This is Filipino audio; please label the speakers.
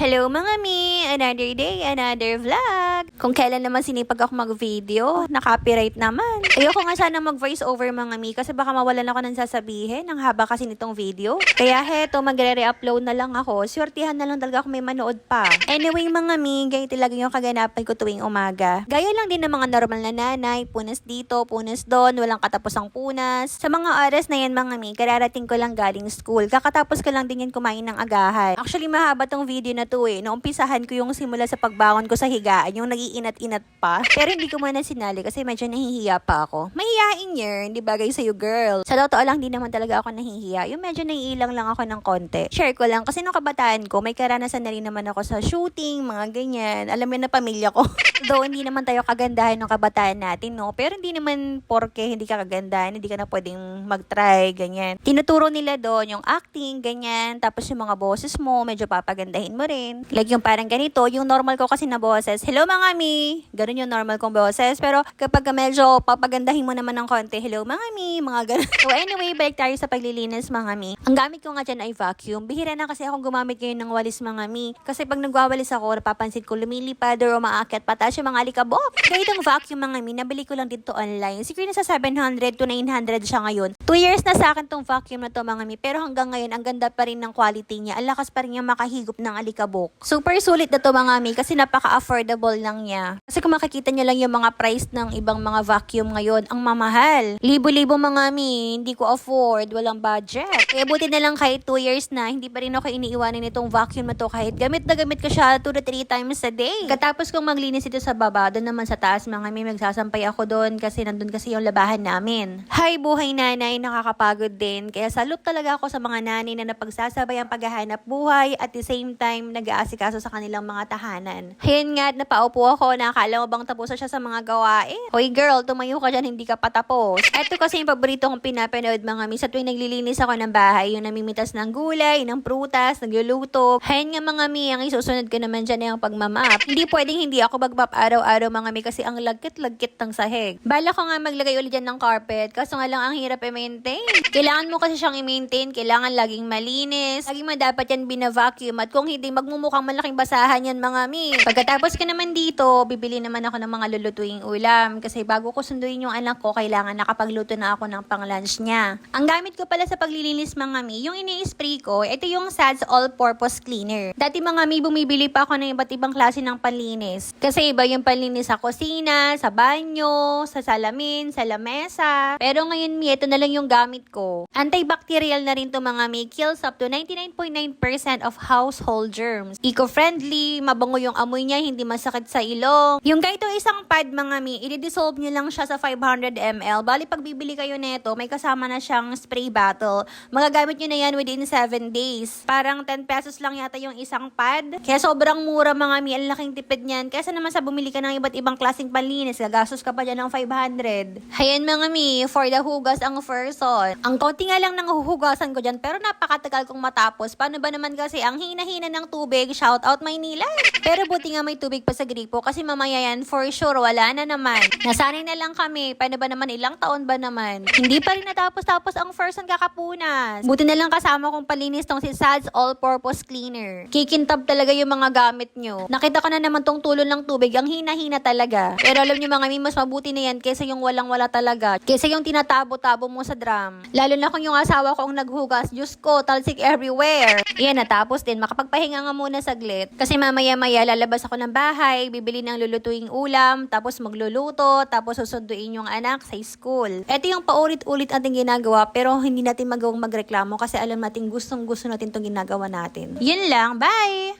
Speaker 1: Hello mga mi! Another day, another vlog! Kung kailan naman sinipag ako mag-video, na-copyright naman. Ayoko nga sana mag-voice over mga mi kasi baka mawalan ako ng sasabihin. Ang haba kasi nitong video. Kaya heto, magre-re-upload na lang ako. Swertihan na lang talaga ako may manood pa. Anyway mga mi, ganito talaga yung kaganapan ko tuwing umaga. Gaya lang din ng mga normal na nanay, punas dito, punas doon, walang katapusang punas. Sa mga oras na yan mga mi, kararating ko lang galing school. Kakatapos ko lang din yan kumain ng agahan. Actually, mahaba tong video na to eh. Naumpisahan ko yung simula sa pagbangon ko sa higaan, yung nag-iinat-inat pa. Pero hindi ko muna sinali kasi medyo nahihiya pa ako. Mahihiyain yun, di bagay sa'yo girl. Sa totoo lang, di naman talaga ako nahihiya. Yung medyo naiilang lang ako ng konti. Share ko lang kasi nung kabataan ko, may karanasan na rin naman ako sa shooting, mga ganyan. Alam mo na pamilya ko. Though hindi naman tayo kagandahan ng kabataan natin, no? Pero hindi naman porke hindi ka kagandahan, hindi ka na pwedeng mag-try, ganyan. Tinuturo nila doon yung acting, ganyan. Tapos yung mga boses mo, medyo papagandahin mo rin. Like yung parang ganito, yung normal ko kasi na boses, hello mga mi! Ganun yung normal kong boses. Pero kapag medyo papagandahin mo naman ng konti, hello mga mi! Mga ganun. So anyway, balik tayo sa paglilinis mga mi. Ang gamit ko nga dyan ay vacuum. Bihira na kasi akong gumamit ngayon ng walis mga mi. Kasi pag nagwawalis ako, napapansin ko lumilipad or umaakyat pataas yung mga alikabok. Kaya itong vacuum mga mi, nabili ko lang dito online. Siguro na sa 700 to 900 siya ngayon. 2 years na sa akin tong vacuum na to mga mi. Pero hanggang ngayon, ang ganda pa rin ng quality niya. Ang lakas pa rin niya makahigop ng alikabok. Super sulit na to mga mi kasi napaka-affordable lang niya. Kasi kung makikita niyo lang yung mga price ng ibang mga vacuum ngayon, ang mamahal. Libo-libo mga mi, hindi ko afford, walang budget. Kaya buti na lang kahit 2 years na, hindi pa rin ako iniiwanan itong vacuum na to kahit gamit na gamit ko siya 2 to 3 times a day. Katapos kong maglinis ito sa baba, doon naman sa taas mga mi, magsasampay ako doon kasi nandun kasi yung labahan namin. Hay buhay nanay, nakakapagod din. Kaya salute talaga ako sa mga nanay na napagsasabay ang paghahanap buhay at the same time nag-aasikaso sa kanilang mga tahanan. Ayun nga, napaupo ako, nakakala mo bang tapusan siya sa mga gawain? Hoy girl, tumayo ka dyan, hindi ka pa tapos. Ito kasi yung paborito kong pinapanood mga mi, sa tuwing naglilinis ako ng bahay, yung namimitas ng gulay, ng prutas, nagluluto. Ayun nga mga mi, ang isusunod ko naman dyan ay ang pagmamap. Hindi pwedeng hindi ako magmap araw-araw mga mi kasi ang lagkit-lagkit ng sahig. Bala ko nga maglagay ulit dyan ng carpet, kaso nga lang ang hirap i-maintain. Kailangan mo kasi siyang i-maintain, kailangan laging malinis, laging dapat yan bina-vacuum at kung hindi, magmumukhang malaking basahan yan mga mi. Pagkatapos ka naman dito, bibili naman ako ng mga lulutuing ulam kasi bago ko sunduin yung anak ko, kailangan nakapagluto na ako ng pang-lunch niya. Ang gamit ko pala sa paglilinis mga mi, yung ini-spray ko, ito yung SADS All-Purpose Cleaner. Dati mga mi, bumibili pa ako ng iba't ibang klase ng panlinis. Kasi iba yung panlinis sa kusina, sa banyo, sa salamin, sa lamesa. Pero ngayon mi, ito na lang yung gamit ko. Antibacterial na rin to mga mi, kills up to 99.9% of household germs. Eco-friendly, mabango yung amoy niya, hindi masakit sa ilong. Yung kahit isang pad mga mi, i-dissolve nyo lang siya sa 500 ml. Bali pag bibili kayo neto, may kasama na siyang spray bottle. Magagamit nyo na yan within 7 days. Parang 10 pesos lang yata yung isang pad. Kaya sobrang mura mga mi, ang laking tipid niyan. Kaysa naman sa bumili ka ng iba't ibang klaseng panlinis, gagastos ka pa dyan ng 500. Hayan mga mi, for the hugas ang person. Ang konti nga lang ng huhugasan ko dyan, pero napakatagal kong matapos. Paano ba naman kasi ang hina-hina ng tubig, shout out Maynila. Pero buti nga may tubig pa sa gripo kasi mamaya yan for sure wala na naman. Nasanay na lang kami. Paano ba naman, ilang taon ba naman? Hindi pa rin natapos-tapos ang first ang kakapunas. Buti na lang kasama kong palinis tong si SADS All-Purpose Cleaner. Kikintab talaga yung mga gamit nyo. Nakita ko na naman tong tulon ng tubig, ang hina-hina talaga. Pero alam nyo mga mi, mas mabuti na yan kaysa yung walang-wala talaga. Kaysa yung tinatabo-tabo mo sa drum. Lalo na kung yung asawa ko ang naghugas, Diyos ko, talsik everywhere. Yan, natapos din. Makapagpahinga nga muna saglit. Kasi mamaya-maya lalabas ako ng bahay, bibili ng lulutuing ulam, tapos magluluto, tapos susunduin yung anak sa school. Ito yung paulit-ulit ating ginagawa, pero hindi natin magawang magreklamo kasi alam natin gustong-gusto natin itong ginagawa natin. Yun lang, bye!